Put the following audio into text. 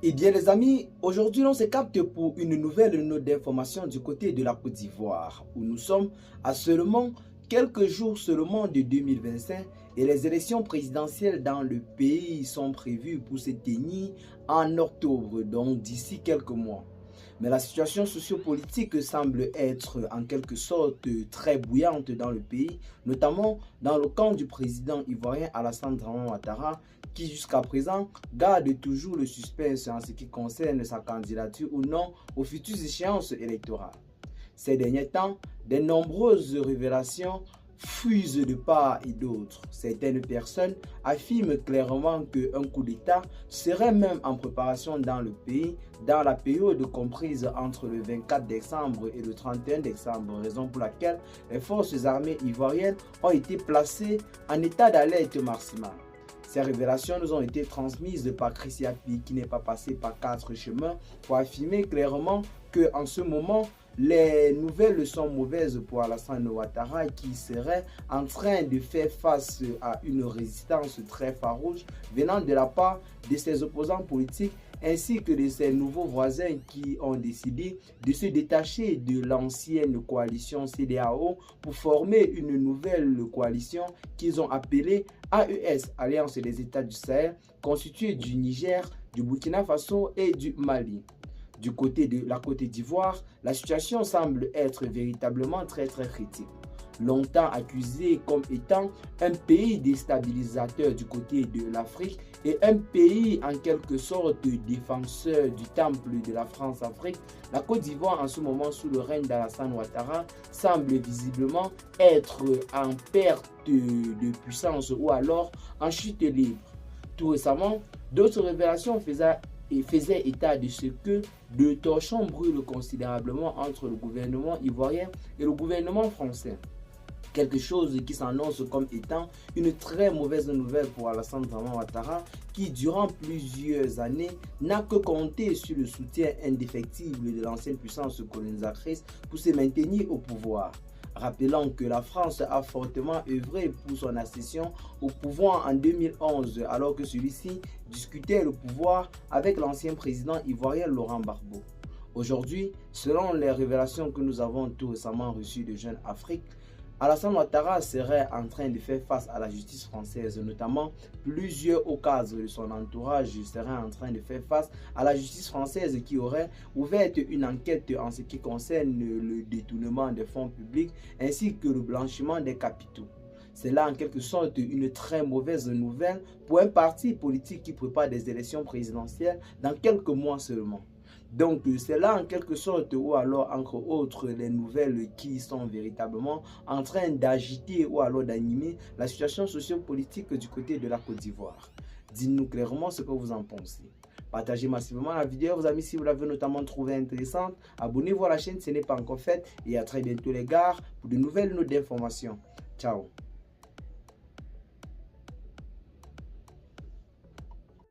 Eh bien les amis, aujourd'hui on se capte pour une nouvelle note d'information du côté de la Côte d'Ivoire, où nous sommes à seulement quelques jours seulement de 2025 et les élections présidentielles dans le pays sont prévues pour se tenir en octobre, donc d'ici quelques mois. Mais la situation sociopolitique semble être en quelque sorte très bouillante dans le pays, notamment dans le camp du président ivoirien Alassane Dramane Ouattara, qui jusqu'à présent garde toujours le suspense en ce qui concerne sa candidature ou non aux futures échéances électorales. Ces derniers temps, de nombreuses révélations fusent de part et d'autre. Certaines personnes affirment clairement qu'un coup d'État serait même en préparation dans le pays dans la période comprise entre le 24 décembre et le 31 décembre, raison pour laquelle les forces armées ivoiriennes ont été placées en état d'alerte maximale. Ces révélations nous ont été transmises par Chrissy Api, qui n'est pas passé par quatre chemins, pour affirmer clairement qu'en ce moment, les nouvelles sont mauvaises pour Alassane Ouattara, qui serait en train de faire face à une résistance très farouche venant de la part de ses opposants politiques ainsi que de ses nouveaux voisins qui ont décidé de se détacher de l'ancienne coalition CEDEAO pour former une nouvelle coalition qu'ils ont appelée AES, Alliance des États du Sahel, constituée du Niger, du Burkina Faso et du Mali. Du côté de la Côte d'Ivoire, la situation semble être véritablement très critique. Longtemps accusé comme étant un pays déstabilisateur du côté de l'Afrique et un pays en quelque sorte défenseur du temple de la France-Afrique, la Côte d'Ivoire en ce moment sous le règne d'Alassane Ouattara semble visiblement être en perte de puissance ou alors en chute libre. Tout récemment, d'autres révélations faisait état de ce que de torchons brûlent considérablement entre le gouvernement ivoirien et le gouvernement français. Quelque chose qui s'annonce comme étant une très mauvaise nouvelle pour Alassane Dramane Ouattara, qui durant plusieurs années n'a que compté sur le soutien indéfectible de l'ancienne puissance colonisatrice pour se maintenir au pouvoir. Rappelons que la France a fortement œuvré pour son accession au pouvoir en 2011, alors que celui-ci discutait le pouvoir avec l'ancien président ivoirien Laurent Gbagbo. Aujourd'hui, selon les révélations que nous avons tout récemment reçues de Jeune Afrique, Alassane Ouattara serait en train de faire face à la justice française, notamment plusieurs hauts cadres de son entourage seraient en train de faire face à la justice française qui aurait ouvert une enquête en ce qui concerne le détournement des fonds publics ainsi que le blanchiment des capitaux. C'est là en quelque sorte une très mauvaise nouvelle pour un parti politique qui prépare des élections présidentielles dans quelques mois seulement. Donc c'est là en quelque sorte ou alors entre autres les nouvelles qui sont véritablement en train d'agiter ou alors d'animer la situation sociopolitique du côté de la Côte d'Ivoire. Dites-nous clairement ce que vous en pensez. Partagez massivement la vidéo, vos amis, si vous l'avez notamment trouvé intéressante. Abonnez-vous à la chaîne si ce n'est pas encore fait et à très bientôt les gars pour de nouvelles notes d'informations. Ciao.